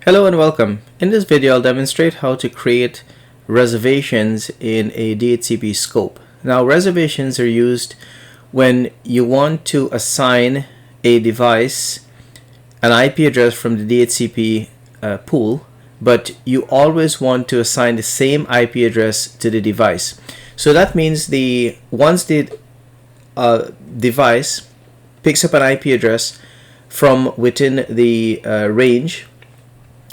Hello and welcome. In this video, I'll demonstrate how to create reservations in a DHCP scope. Now, reservations are used when you want to assign a device an IP address from the DHCP pool, but you always want to assign the same IP address to the device. So that means once the device picks up an IP address from within the range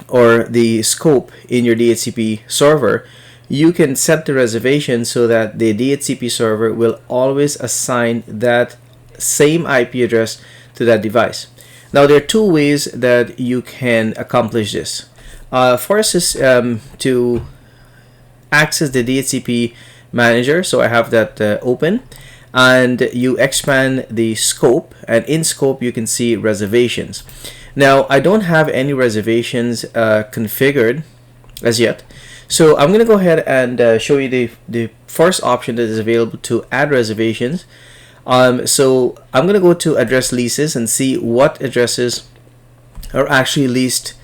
or the scope in your DHCP server, you can set the reservation so that the DHCP server will always assign that same IP address to that device. Now, there are two ways that you can accomplish this. First is to access the DHCP manager. So I have that open, and you expand the scope, and in scope you can see reservations. Now, I don't have any reservations configured as yet, so I'm going to go ahead and show you the first option that is available to add reservations. So I'm going to go to address leases and see what addresses are actually leased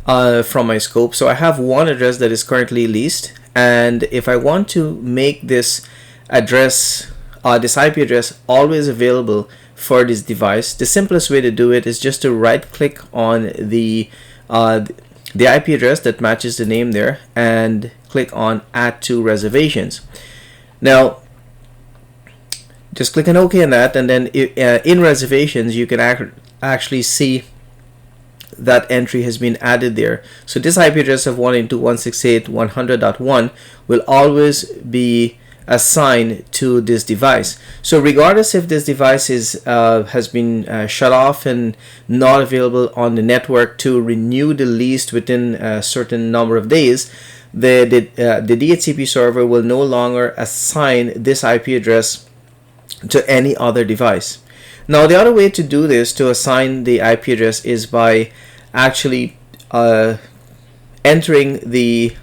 from my scope. So I have one address that is currently leased, and if I want to make this address, this IP address always available for this device, the simplest way to do it is just to right click on the IP address that matches the name there and click on add to reservations. Now just click on OK on that, and then in reservations you can actually see that entry has been added there. So this IP address of 192.168.100.1 will always be assigned to this device. So regardless if this device has been shut off and not available on the network to renew the lease within a certain number of days, the DHCP server will no longer assign this IP address to any other device. Now, the other way to do this, to assign the IP address, is by actually entering the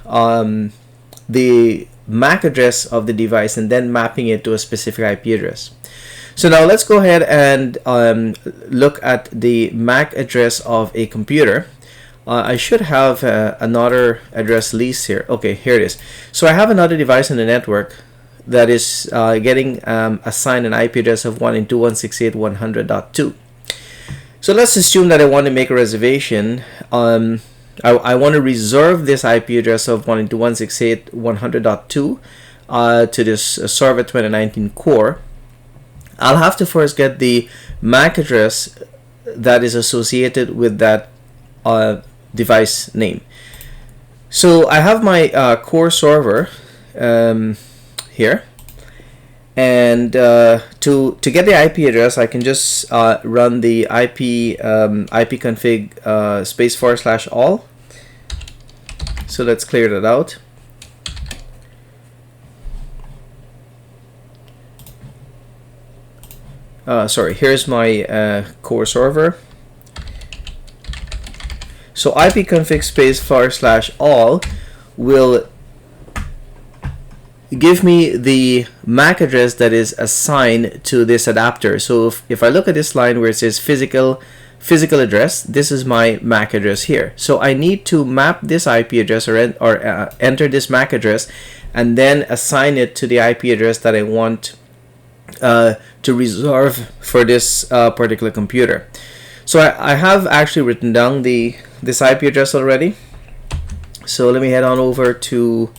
MAC address of the device and then mapping it to a specific IP address. So now let's go ahead and look at the MAC address of a computer. I should have another address lease here. Okay, here it is. So I have another device in the network that is getting assigned an IP address of 192.168.100.2. So let's assume that I want to make a reservation. I want to reserve this IP address of 192.168.100.2 to this Server 2019 core. I'll have to first get the MAC address that is associated with that device name. So I have my core server here, and to get the IP address, I can just run the ipconfig /all. So let's clear that out. Sorry, here's my core server. So ipconfig /all will give me the MAC address that is assigned to this adapter. So if I look at this line where it says physical address, this is my MAC address here. So I need to map this IP address or enter this MAC address and then assign it to the IP address that I want to reserve for this particular computer. So I have actually written down this IP address already. So let me head on over to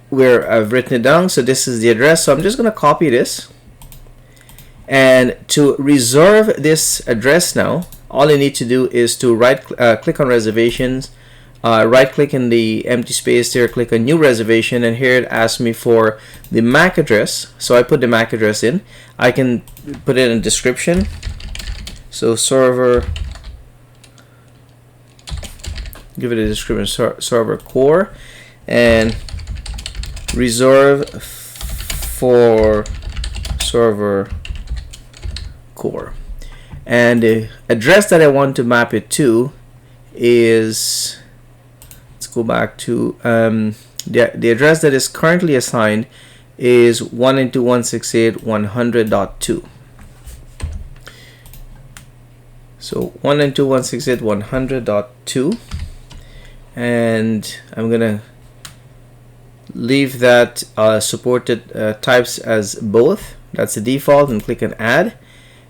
where I've written it down. So this is the address. So I'm just going to copy this, and to reserve this address now, all I need to do is to click on reservations, right click in the empty space there, click on new reservation, and here it asks me for the MAC address. So I put the MAC address in. I can put it in description. So server, give it a description, server core, and reserve for server core. And the address that I want to map it to is, let's go back to the address that is currently assigned is 192.168.100.2. So 192.168.100.2, and I'm gonna leave that supported types as both. That's the default, and click on add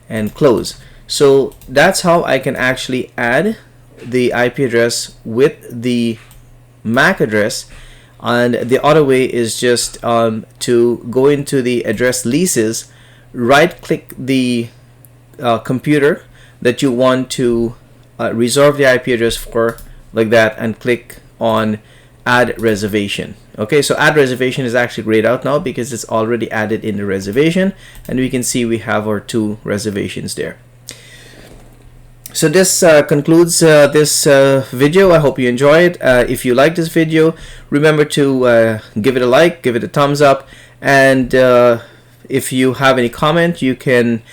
and close. So that's how I can actually add the IP address with the MAC address. And the other way is just to go into the address leases, right click the computer that you want to reserve the IP address for, like that, and click on add reservation. Okay, so add reservation is actually grayed out now because it's already added in the reservation, and we can see we have our 2 reservations there. So this concludes this video. I hope you enjoyed. If you like this video, remember to give it a like, give it a thumbs up, and if you have any comment, you can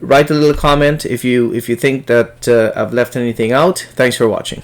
write a little comment if you think that I've left anything out. Thanks for watching.